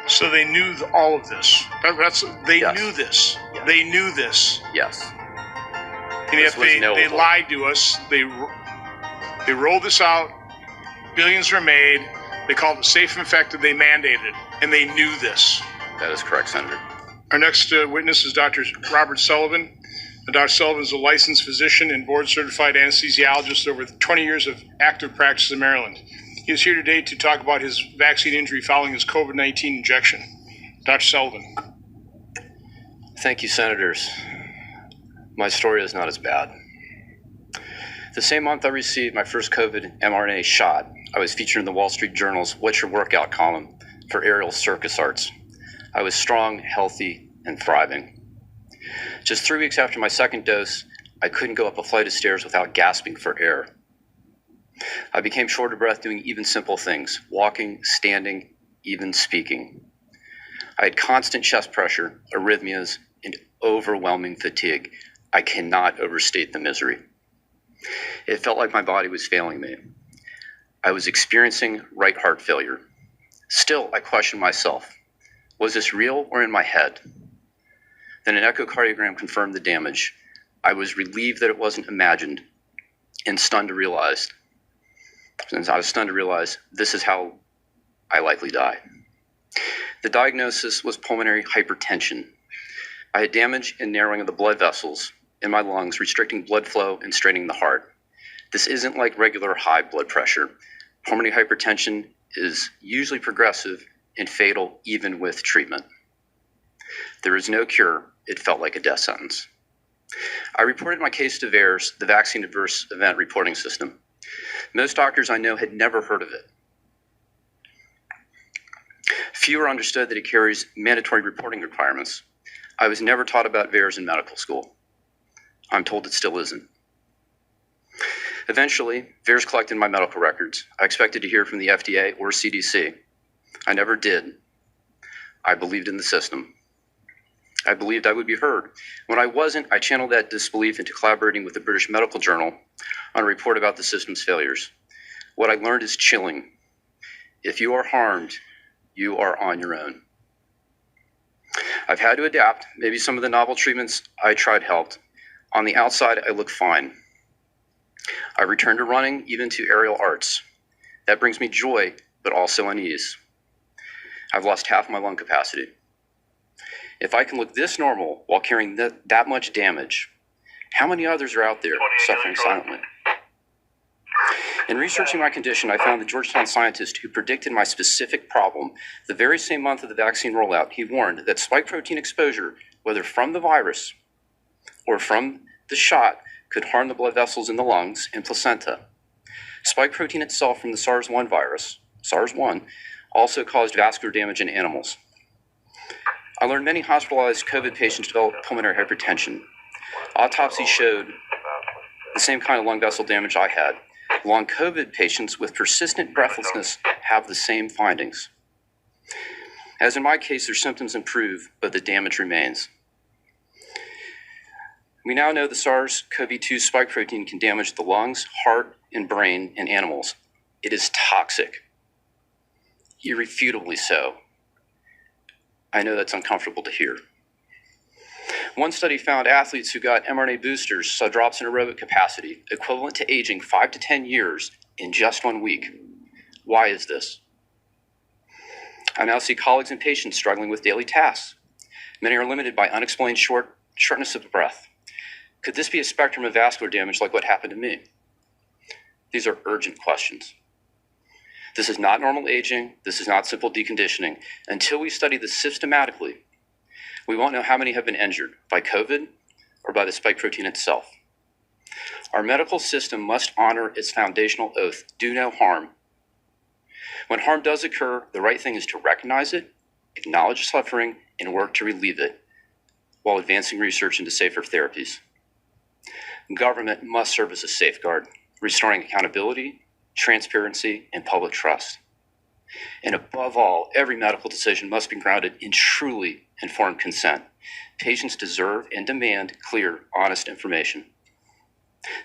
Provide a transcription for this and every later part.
So they knew all of this. They Yes. knew this. Yes. They knew this. Yes. And yet they lied to us. They rolled this out. Billions were made. They called it safe and effective. They mandated it. And they knew this. That is correct, Senator. Our next witness is Dr. Robert Sullivan. Dr. Sullivan is a licensed physician and board-certified anesthesiologist over 20 years of active practice in Maryland. He is here today to talk about his vaccine injury following his COVID-19 injection. Dr. Sullivan. Thank you, Senators. My story is not as bad. The same month I received my first COVID mRNA shot, I was featured in the Wall Street Journal's What's Your Workout column for aerial circus arts. I was strong, healthy, and thriving. Just 3 weeks after my second dose, I couldn't go up a flight of stairs without gasping for air. I became short of breath doing even simple things, walking, standing, even speaking. I had constant chest pressure, arrhythmias, and overwhelming fatigue. I cannot overstate the misery. It felt like my body was failing me. I was experiencing right heart failure. Still, I questioned myself. Was this real or in my head? Then an echocardiogram confirmed the damage. I was relieved that it wasn't imagined and stunned to realize this is how I likely die. The diagnosis was pulmonary hypertension. I had damage and narrowing of the blood vessels in my lungs, restricting blood flow and straining the heart. This isn't like regular high blood pressure. Pulmonary hypertension is usually progressive and fatal even with treatment. There is no cure. It felt like a death sentence. I reported my case to VAERS, the Vaccine Adverse Event Reporting System. Most doctors I know had never heard of it. Fewer understood that it carries mandatory reporting requirements. I was never taught about VAERS in medical school. I'm told it still isn't. Eventually, VAERS collected my medical records. I expected to hear from the FDA or CDC. I never did. I believed in the system. I believed I would be heard. When I wasn't, I channeled that disbelief into collaborating with the British Medical Journal on a report about the system's failures. What I learned is chilling. If you are harmed, you are on your own. I've had to adapt. Maybe some of the novel treatments I tried helped. On the outside, I look fine. I returned to running, even to aerial arts. That brings me joy, but also unease. I've lost half my lung capacity. If I can look this normal while carrying that much damage, how many others are out there suffering silently? In researching my condition, I found the Georgetown scientist who predicted my specific problem. The very same month of the vaccine rollout, he warned that spike protein exposure, whether from the virus or from the shot, could harm the blood vessels in the lungs and placenta. Spike protein itself from the SARS-1 virus, SARS-1, also caused vascular damage in animals. I learned many hospitalized COVID patients developed pulmonary hypertension. Autopsy showed the same kind of lung vessel damage I had. Long COVID patients with persistent breathlessness have the same findings. As in my case, their symptoms improve, but the damage remains. We now know the SARS-CoV-2 spike protein can damage the lungs, heart, and brain in animals. It is toxic, irrefutably so. I know that's uncomfortable to hear. One study found athletes who got mRNA boosters saw drops in aerobic capacity equivalent to aging 5 to 10 years in just 1 week. Why is this? I now see colleagues and patients struggling with daily tasks. Many are limited by unexplained shortness of breath. Could this be a spectrum of vascular damage like what happened to me? These are urgent questions. This is not normal aging. This is not simple deconditioning. Until we study this systematically, we won't know how many have been injured by COVID or by the spike protein itself. Our medical system must honor its foundational oath, do no harm. When harm does occur, the right thing is to recognize it, acknowledge suffering, and work to relieve it while advancing research into safer therapies. Government must serve as a safeguard, restoring accountability, transparency, and public trust. And above all, every medical decision must be grounded in truly informed consent. Patients deserve and demand clear, honest information.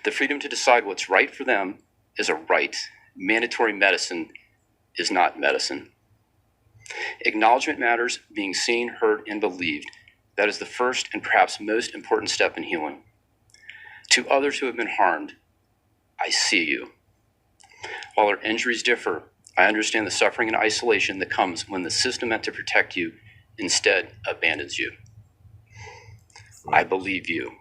The freedom to decide what's right for them is a right. Mandatory medicine is not medicine. Acknowledgement matters, being seen, heard, and believed. That is the first and perhaps most important step in healing. To others who have been harmed, I see you. While our injuries differ, I understand the suffering and isolation that comes when the system meant to protect you instead abandons you. I believe you.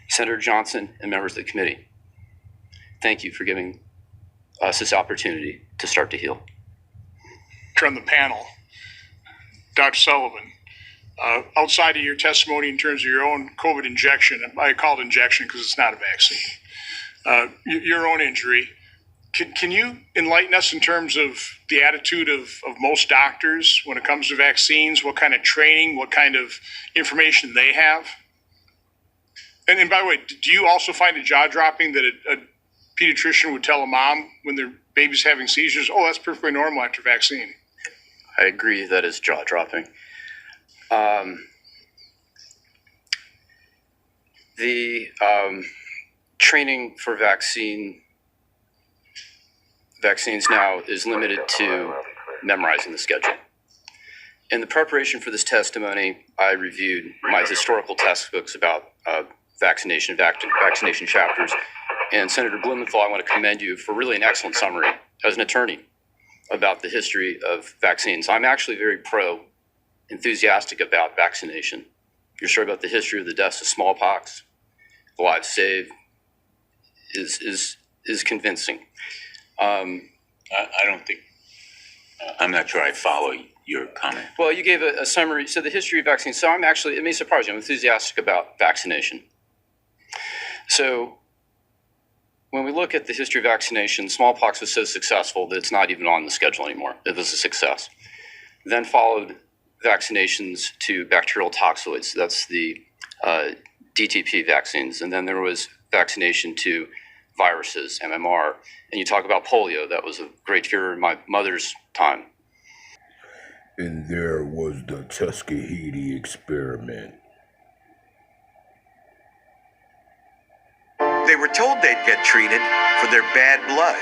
Senator Johnson and members of the committee, thank you for giving us this opportunity to start to heal. From the panel, Dr. Sullivan, outside of your testimony in terms of your own COVID injection, I call it injection because it's not a vaccine, your own injury, can you enlighten us in terms of the attitude of most doctors when it comes to vaccines, what kind of training, what kind of information they have? And by the way, do you also find it jaw-dropping that a pediatrician would tell a mom when their baby's having seizures, oh, that's perfectly normal after vaccine? I agree that is jaw-dropping. The training for vaccines now is limited to memorizing the schedule. In the preparation for this testimony, I reviewed my historical textbooks about vaccination chapters. And Senator Blumenthal, I want to commend you for really an excellent summary as an attorney about the history of vaccines. I'm actually very enthusiastic about vaccination. Your story about the history of the deaths of smallpox, the lives saved, is convincing. I don't think, I'm not sure I follow your comment. Well, you gave a summary. So the history of vaccines. So I'm actually, it may surprise you, I'm enthusiastic about vaccination. So when we look at the history of vaccination, smallpox was so successful that it's not even on the schedule anymore. It was a success. Then followed vaccinations to bacterial toxoids. That's the DTP vaccines. And then there was vaccination to viruses, MMR. And you talk about polio. That was a great fear in my mother's time. And there was the Tuskegee experiment. They were told they'd get treated for their bad blood.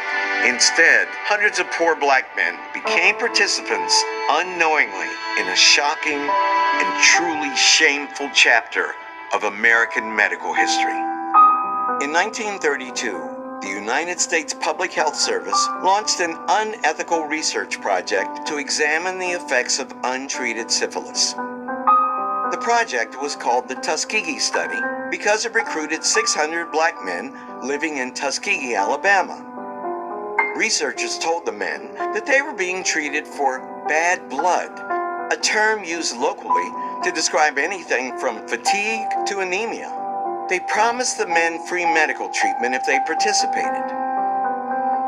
Instead, hundreds of poor black men became participants unknowingly in a shocking and truly shameful chapter of American medical history. In 1932, the United States Public Health Service launched an unethical research project to examine the effects of untreated syphilis. The project was called the Tuskegee Study because it recruited 600 black men living in Tuskegee, Alabama. Researchers told the men that they were being treated for bad blood, a term used locally to describe anything from fatigue to anemia. They promised the men free medical treatment if they participated.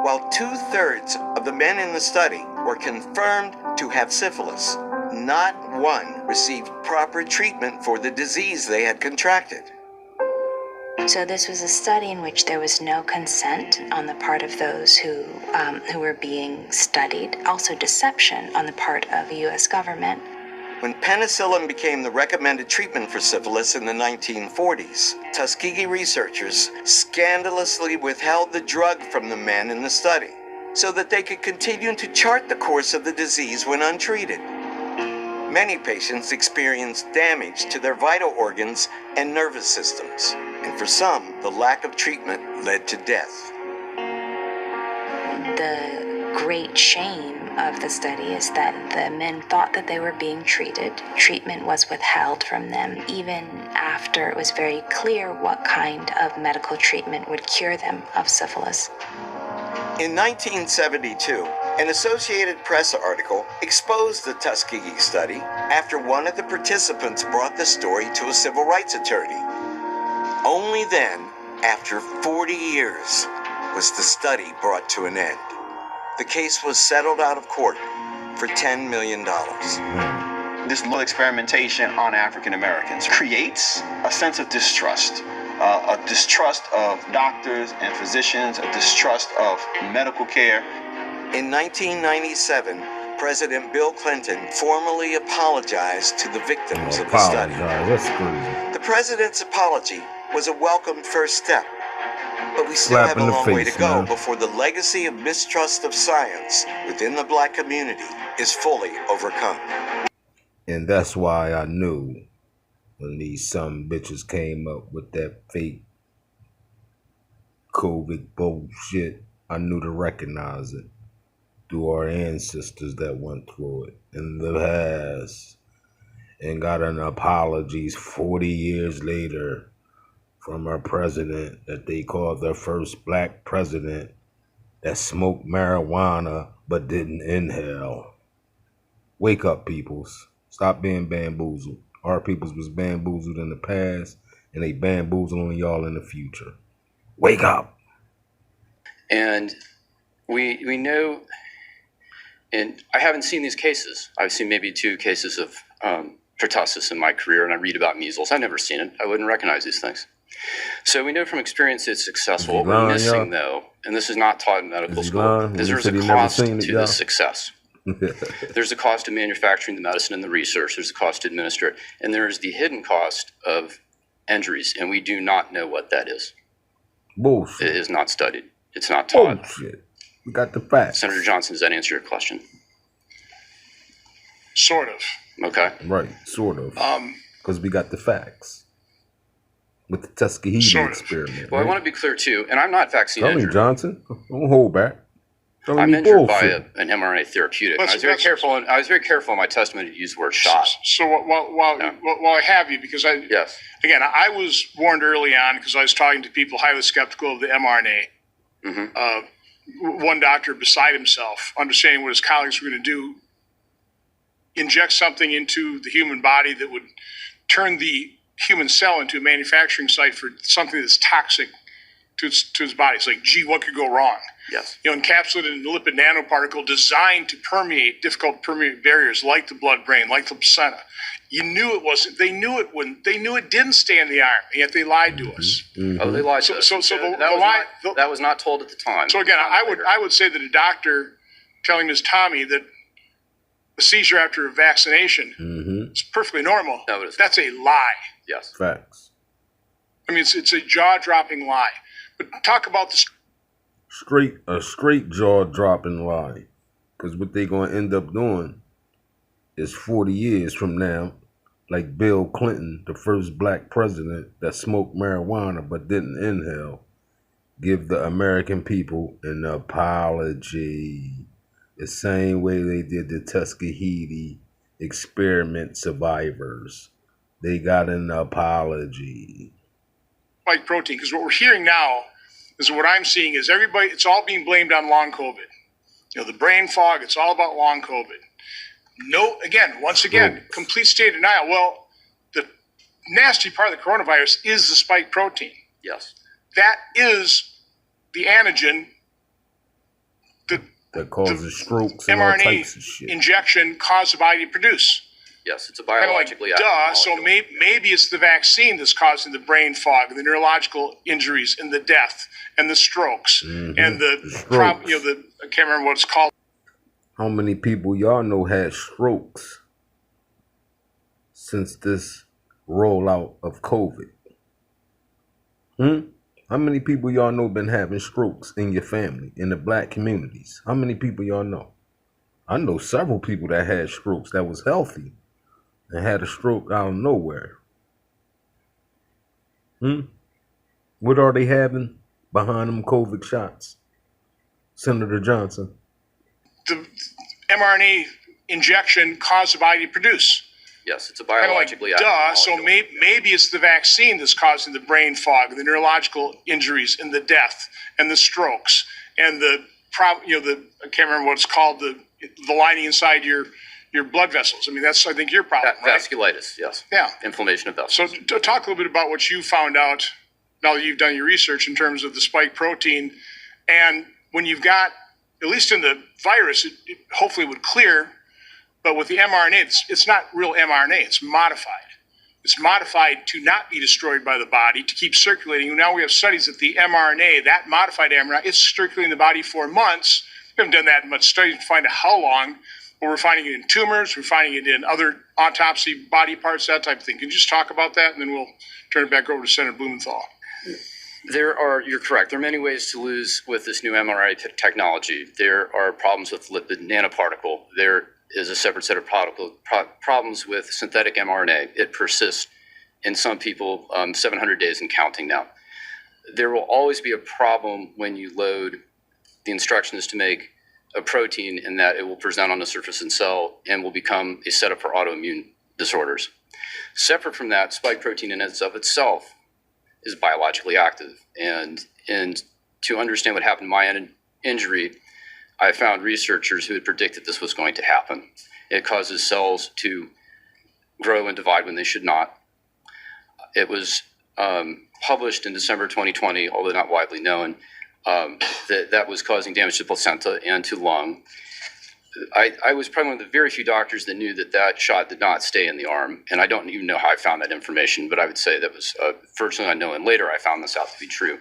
While 2/3 of the men in the study were confirmed to have syphilis, not one received proper treatment for the disease they had contracted. So this was a study in which there was no consent on the part of those who were being studied, also deception on the part of the U.S. government. When penicillin became the recommended treatment for syphilis in the 1940s, Tuskegee researchers scandalously withheld the drug from the men in the study so that they could continue to chart the course of the disease when untreated. Many patients experienced damage to their vital organs and nervous systems, and for some, the lack of treatment led to death. The great shame of the study is that the men thought that they were being treated. Treatment was withheld from them even after it was very clear what kind of medical treatment would cure them of syphilis. In 1972, an Associated Press article exposed the Tuskegee study after one of the participants brought the story to a civil rights attorney. Only then, after 40 years, was the study brought to an end. The case was settled out of court for $10 million. This little experimentation on African Americans creates a sense of distrust. A distrust of doctors and physicians, a distrust of medical care. In 1997, President Bill Clinton formally apologized to the victims of the study. That's crazy. The president's apology was a welcome first step, But we still Slap have a in the long way face, to go man. before the legacy of mistrust of science within the black community is fully overcome. And that's why I knew when these some bitches came up with that fake COVID bullshit, I knew to recognize it through our ancestors that went through it in the past and got an apologies 40 years later from our president that they called the first black president that smoked marijuana but didn't inhale. Wake up, peoples. Stop being bamboozled. Our peoples was bamboozled in the past, and they bamboozling y'all in the future. Wake up. And we know, and I haven't seen these cases. I've seen maybe 2 cases of pertussis in my career, and I read about measles. I've never seen it. I wouldn't recognize these things. So we know from experience it's successful. What we're missing, though, and this is not taught in medical school, is there's a cost to this success. There's a cost of manufacturing the medicine and the research. There's a cost to administer it. And there's the hidden cost of injuries, and we do not know what that is. Bullshit. It is not studied. It's not taught. Bullshit. We got the facts. Senator Johnson, does that answer your question? Sort of. Okay. Right, sort of. Because we got the facts. With the Tuskegee experiment. Well, right? I want to be clear, too, and I'm not vaccine Tell me, injured. Johnson. Don't hold back. I'm injured by an mRNA therapeutic. I was very careful. I was very careful in my testimony to use the word shot. So while I have you, because I was warned early on because I was talking to people highly skeptical of the mRNA. One doctor beside himself, understanding what his colleagues were going to do, inject something into the human body that would turn the human cell into a manufacturing site for something that's toxic to its body. It's like, gee, what could go wrong? Yes. Encapsulated in a lipid nanoparticle designed to permeate difficult to permeate barriers like the blood-brain, like the placenta. You knew it wasn't. They knew it when they knew it didn't stay in the arm, and yet they lied to us. Oh, they lied to us. That was not told at the time. So again, I would say that a doctor telling Ms. Tommy that a seizure after a vaccination is perfectly normal. No, it is. That's a lie. Yes. Facts. I mean, it's a jaw-dropping lie. But talk about the straight jaw-dropping lie. Because what they going to end up doing is 40 years from now, like Bill Clinton, the first black president that smoked marijuana but didn't inhale, give the American people an apology. The same way they did the Tuskegee experiment survivors. They got an apology. Spike protein, because what we're hearing now is what I'm seeing is everybody, it's all being blamed on long COVID. The brain fog, it's all about long COVID. Once again, complete state of denial. Well, the nasty part of the coronavirus is the spike protein. Yes. That is the antigen that causes strokes and all types of shit. Injection caused the body to produce. Yes, it's a biologically active molecule. So maybe it's the vaccine that's causing the brain fog, the neurological injuries, and the death, and the strokes, and I can't remember what it's called. How many people y'all know had strokes since this rollout of COVID? How many people y'all know been having strokes in your family, in the black communities? How many people y'all know? I know several people that had strokes that was healthy and had a stroke out of nowhere. What are they having behind them COVID shots? Senator Johnson. The mRNA injection caused the body to produce. Yes, it's a biologically active molecule. So maybe it's the vaccine that's causing the brain fog, the neurological injuries, and the death, and the strokes, and I can't remember what it's called, the lining inside your blood vessels. I mean, that's, I think, your problem, right? Vasculitis, yes. Yeah. Inflammation of vessels. So talk a little bit about what you found out now that you've done your research in terms of the spike protein. And when you've got, at least in the virus, it hopefully would clear, but with the mRNA, it's not real mRNA, it's modified. It's modified to not be destroyed by the body, to keep circulating. Now we have studies that the mRNA, that modified mRNA, is circulating in the body for months. We haven't done that much studies to find out how long, but we're finding it in tumors, we're finding it in other autopsy body parts, that type of thing. Can you just talk about that, and then we'll turn it back over to Senator Blumenthal. You're correct. There are many ways to lose with this new mRNA technology. There are problems with lipid nanoparticle. There is a separate set of problems with synthetic mRNA. It persists in some people 700 days and counting now. There will always be a problem when you load the instructions to make a protein, in that it will present on the surface and cell and will become a setup for autoimmune disorders. Separate from that, spike protein in and of itself is biologically active. And to understand what happened to my injury, I found researchers who had predicted this was going to happen. It causes cells to grow and divide when they should not. It was published in December 2020, although not widely known, that was causing damage to placenta and to lung. I was probably one of the very few doctors that knew that shot did not stay in the arm, and I don't even know how I found that information, but I would say that was virtually unknown, and later I found this out to be true.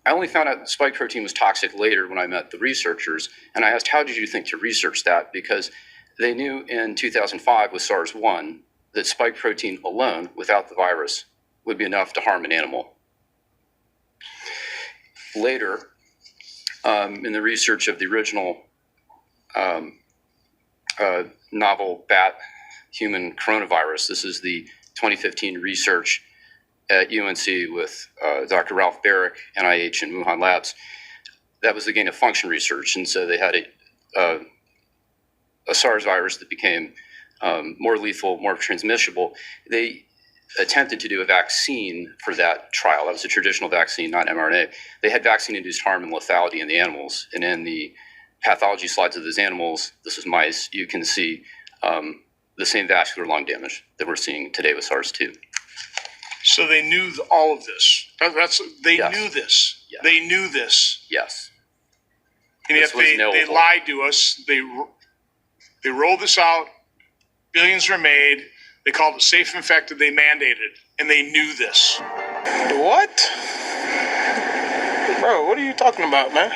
I only found out that spike protein was toxic later when I met the researchers, and I asked, how did you think to research that? Because they knew in 2005 with SARS-1 that spike protein alone, without the virus, would be enough to harm an animal. Later, in the research of the original novel bat human coronavirus, this is the 2015 research at UNC with Dr. Ralph Barrick, NIH, and Wuhan Labs. That was the gain of function research, and so they had a SARS virus that became more lethal, more transmissible. They attempted to do a vaccine for that trial. That was a traditional vaccine, not mRNA. They had vaccine-induced harm and lethality in the animals. And in the pathology slides of those animals, this is mice, you can see the same vascular lung damage that we're seeing today with SARS-2. So they knew all of this. They Yes. knew this. Yes. They knew this. Yes. And This yet was they knowable. lied to us. They rolled this out. Billions were made. They called it safe and effective. They mandated, and they knew this. What? Bro, what are you talking about, man?